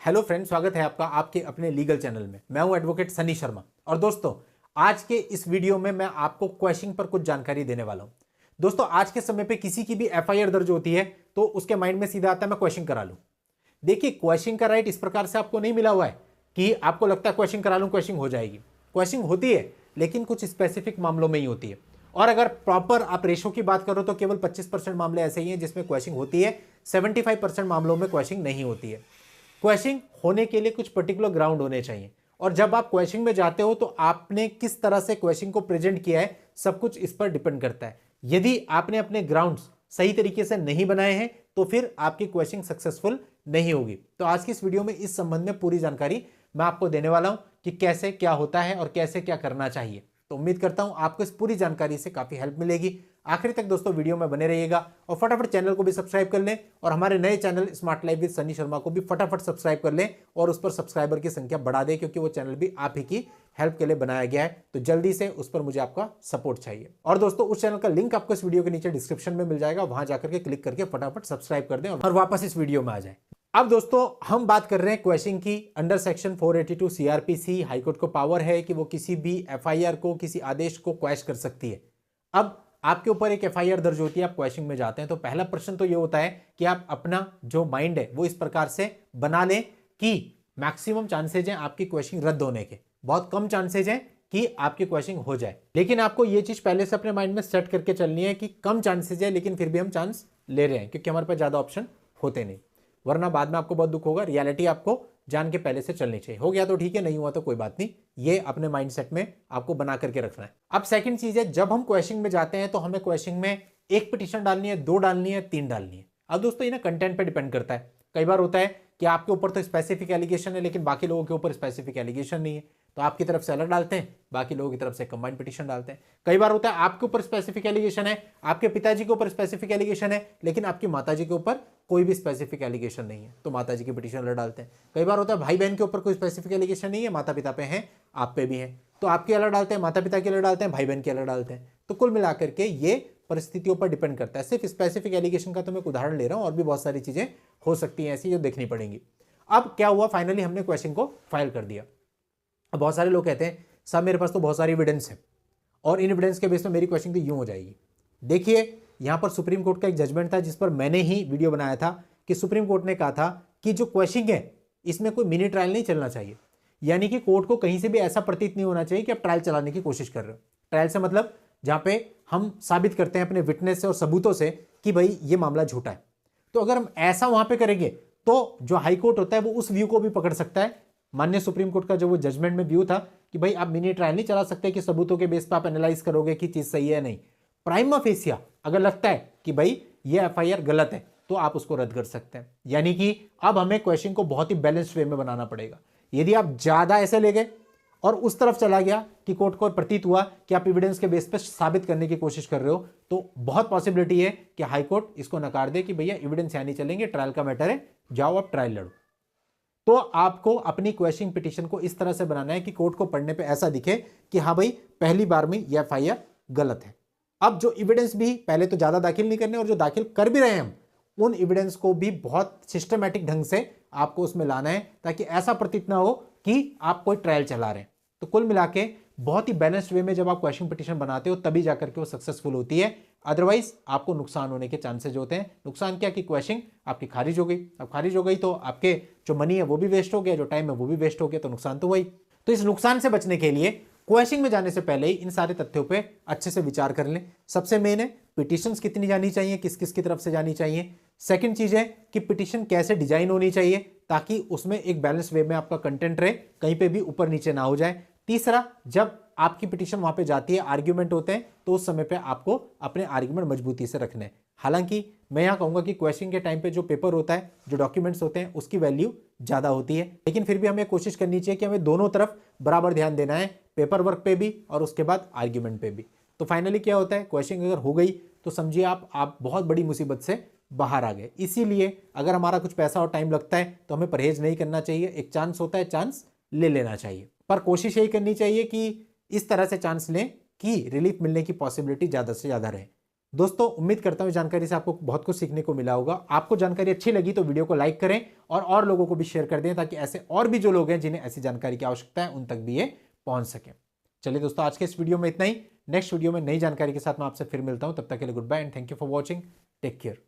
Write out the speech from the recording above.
Hello friend, स्वागत है आपका आपके अपने लीगल चैनल में। मैं हूं एडवोकेट सनी शर्मा। और दोस्तों, आज के इस वीडियो में मैं आपको क्वेश्चन पर कुछ जानकारी देने वाला हूं। दोस्तों, आज के समय पे किसी की भी एफआईआर दर्ज होती है तो उसके माइंड में सीधा आता है मैं क्वेश्चन करा लूं। देखिए, क्वेश्चन का राइट इस प्रकार से आपको नहीं मिला हुआ है कि आपको लगता है क्वेश्चन करा लूं क्वेश्चन हो जाएगी। क्वेश्चन होती है लेकिन कुछ स्पेसिफिक मामलों में ही होती है। और अगर प्रॉपर आप रेशो की बात करो तो केवल 25% मामले ऐसे ही हैं जिसमें क्वेश्चन होती है, 75% मामलों में क्वेश्चन नहीं होती है। क्वेश्चन होने के लिए कुछ पर्टिकुलर ग्राउंड होने चाहिए। और जब आप क्वेश्चन में जाते हो तो आपने किस तरह से क्वेश्चन को प्रेजेंट किया है, सब कुछ इस पर डिपेंड करता है। यदि आपने अपने ग्राउंड्स सही तरीके से नहीं बनाए हैं तो फिर आपकी क्वेश्चन सक्सेसफुल नहीं होगी। तो आज की इस वीडियो में इस संबंध में पूरी जानकारी मैं आपको देने वाला हूं कि कैसे क्या होता है और कैसे क्या करना चाहिए। तो उम्मीद करता हूं आपको इस पूरी जानकारी से काफी हेल्प मिलेगी। आखिर तक दोस्तों वीडियो में बने रहिएगा और फटाफट चैनल को भी सब्सक्राइब कर लें और हमारे नए channel smart life with Sunny Sharma को भी फटाफट सब्सक्राइब कर लें और उस पर सब्सक्राइबर की संख्या बढ़ा दें, क्योंकि वो चैनल भी आप ही की हेल्प के लिए बनाया गया है। तो जल्दी से उस पर मुझे आपका सपोर्ट चाहिए। और दोस्तों, उस चैनल का लिंक आपको इस वीडियो के नीचे डिस्क्रिप्शन में मिल जाएगा, वहां जाकर के क्लिक करके फटाफट सब्सक्राइब कर दें और वापस इस वीडियो में आ जाए। अब दोस्तों, हम बात कर रहे हैं क्वेश्चन की। अंडर सेक्शन 482 सीआरपीसी हाईकोर्ट को पावर है कि वो किसी भी एफआईआर को, किसी आदेश को क्वैश कर सकती है। अब आपके ऊपर एक एफआईआर दर्ज होती है, आप क्वेश्चन में जाते हैं तो पहला प्रश्न तो ये होता है कि आप अपना जो माइंड है वो इस प्रकार से बना लें कि मैक्सिमम चांसेज हैं आपकी क्वेश्चन रद्द होने के, बहुत कम चांसेज हैं कि आपकी क्वेश्चन हो जाए। लेकिन आपको ये चीज पहले से अपने माइंड में सेट करके चलनी है कि कम चांसेज है लेकिन फिर भी हम चांस ले रहे हैं, क्योंकि हमारे पास ज्यादा ऑप्शन होते नहीं, वरना बाद में आपको बहुत दुख होगा। रियलिटी आपको जान के पहले से चलनी चाहिए। हो गया तो ठीक है, नहीं हुआ तो कोई बात नहीं, ये अपने माइंडसेट में आपको बना करके रखना है। अब सेकंड चीज है, जब हम क्वेश्चन में जाते हैं तो हमें क्वेश्चन में एक पिटीशन डालनी है, दो डालनी है, तीन डालनी है। अब दोस्तों, ये ना कंटेंट पे डिपेंड करता है। कई बार होता है कि आपके ऊपर तो स्पेसिफिक एलिगेशन है लेकिन बाकी लोगों के ऊपर स्पेसिफिक एलिगेशन नहीं है, तो आपकी तरफ से अलग डालते हैं, बाकी लोगों की तरफ से कंबाइंड पिटीशन डालते हैं। कई बार होता है आपके ऊपर स्पेसिफिक एलिगेशन है, आपके पिताजी के ऊपर स्पेसिफिक एलिगेशन है, लेकिन आपकी माताजी के ऊपर कोई भी स्पेसिफिक एलिगेशन नहीं है, तो माताजी की पिटीशन अलग डालते हैं। कई बार होता है भाई बहन के ऊपर कोई स्पेसिफिक एलिगेशन नहीं है, माता पिता पे है, आप पे भी है, तो आपके अलग डालते हैं, माता पिता के अलग डालते हैं, भाई बहन के अलग डालते हैं। तो कुल मिलाकर के ये परिस्थितियों पर डिपेंड करता है। सिर्फ स्पेसिफिक एलिगेशन का तो मैं एक उदाहरण ले रहा हूं, और भी बहुत सारी चीजें हो सकती हैं ऐसी जो देखनी पड़ेंगी। अब क्या हुआ, फाइनली हमने क्वेश्चन को फाइल कर दिया। अब बहुत सारे लोग कहते हैं साहब मेरे पास तो बहुत सारी एविडेंस है और इन एविडेंस के बेस में मेरी क्वेश्चन तो यूं हो जाएगी। देखिए, यहां पर सुप्रीम कोर्ट का एक जजमेंट था जिस पर मैंने ही वीडियो बनाया था कि सुप्रीम कोर्ट ने कहा था कि जो क्वेश्चन है इसमें कोई मिनी ट्रायल नहीं चलना चाहिए। यानी कि कोर्ट को कहीं से भी ऐसा प्रतीत नहीं होना चाहिए कि आप ट्रायल चलाने की कोशिश कर रहे हो। ट्रायल से मतलब जहां पे हम साबित करते हैं अपने विटनेस से और सबूतों से कि भाई ये मामला झूठा है। तो अगर हम ऐसा वहां पे करेंगे तो जो हाई कोर्ट होता है वो उस व्यू को भी पकड़ सकता है। माननीय सुप्रीम कोर्ट का जो वो जजमेंट में व्यू था कि भाई आप मिनी ट्रायल नहीं चला सकते कि सबूतों के बेस पर आप एनालाइज करोगे कि चीज सही है नहीं। प्राइमा फेसिया अगर लगता है कि भाई ये एफआईआर गलत है तो आप उसको रद्द कर सकते हैं। यानी कि अब हमें क्वेश्चन को बहुत ही बैलेंस्ड वे में बनाना पड़ेगा। यदि आप ज्यादा ऐसे ले गए और उस तरफ चला गया कि कोर्ट को प्रतीत हुआ कि आप एविडेंस के बेस पर साबित करने की कोशिश कर रहे हो, तो बहुत पॉसिबिलिटी है कि हाई कोर्ट इसको नकार दे कि भैया एविडेंस यहां नहीं चलेंगे, ट्रायल का मैटर है, जाओ आप ट्रायल लड़ो। तो आपको अपनी क्वेश्चन पिटीशन को इस तरह से बनाना है कि कोर्ट को पढ़ने पे ऐसा दिखे कि हाँ भाई पहली बार में यह एफआईआर गलत है। अब जो एविडेंस भी पहले तो ज्यादा दाखिल नहीं करने, और जो दाखिल कर भी रहे हैं हम उन एविडेंस को भी बहुत सिस्टमैटिक ढंग से आपको उसमें लाना है ताकि ऐसा प्रतीत ना हो कि आप कोई ट्रायल चला रहे हैं। तो कुल मिला के बहुत ही बैलेंस्ड वे में जब आप क्वेश्चन पिटीशन बनाते हो तभी जाकर के वो सक्सेसफुल होती है। अदरवाइज आपको नुकसान होने के चांसेस होते हैं। नुकसान क्या कि क्वेश्चन आपकी खारिज हो गई। अब खारिज हो गई तो आपके जो मनी है वो भी वेस्ट हो गया, जो टाइम है वो भी वेस्ट हो गया, तो नुकसान तो वही। तो इस नुकसान से बचने के लिए क्वेश्चन में जाने से पहले ही इन सारे तथ्यों पे अच्छे से विचार कर लें। सबसे मेन है पिटीशंस कितनी जानी चाहिए, किस किस की तरफ से जानी चाहिए। सेकंड चीज है कि पिटीशन कैसे डिजाइन होनी चाहिए ताकि उसमें एक बैलेंस वे में आपका कंटेंट रहे, कहीं पे भी ऊपर नीचे ना हो जाए। तीसरा, जब आपकी पिटीशन वहां पे जाती है, आर्ग्यूमेंट होते हैं, तो उस समय पे आपको अपने आर्ग्यूमेंट मजबूती से रखने हैं। हालांकि मैं यहां कहूंगा कि क्वेश्चन के टाइम पे जो पेपर होता है, जो डॉक्यूमेंट्स होते हैं, उसकी वैल्यू ज्यादा होती है, लेकिन फिर भी हमें कोशिश करनी चाहिए कि हमें दोनों तरफ बराबर ध्यान देना है, पेपर वर्क पे भी और उसके बाद आर्ग्यूमेंट पे भी। तो फाइनली क्या होता है, क्वेश्चन अगर हो गई तो समझिए आप बहुत बड़ी मुसीबत से बाहर आ गए। इसीलिए अगर हमारा कुछ पैसा और टाइम लगता है तो हमें परहेज नहीं करना चाहिए। एक चांस होता है, चांस ले लेना चाहिए, पर कोशिश यही करनी चाहिए कि इस तरह से चांस लें कि रिलीफ मिलने की पॉसिबिलिटी ज्यादा से ज्यादा रहे। दोस्तों उम्मीद करता हूं जानकारी से आपको बहुत कुछ सीखने को मिला होगा। आपको जानकारी अच्छी लगी तो वीडियो को लाइक करें और लोगों को भी शेयर कर दें, ताकि ऐसे और भी जो लोग हैं जिन्हें ऐसी जानकारी की आवश्यकता है उन तक भी ये पहुंच सके। चलिए दोस्तों, आज के इस वीडियो में इतना ही। नेक्स्ट वीडियो में नई जानकारी के साथ मैं आपसे फिर मिलता हूं। तब तक के लिए goodbye and thank you for watching. Take care.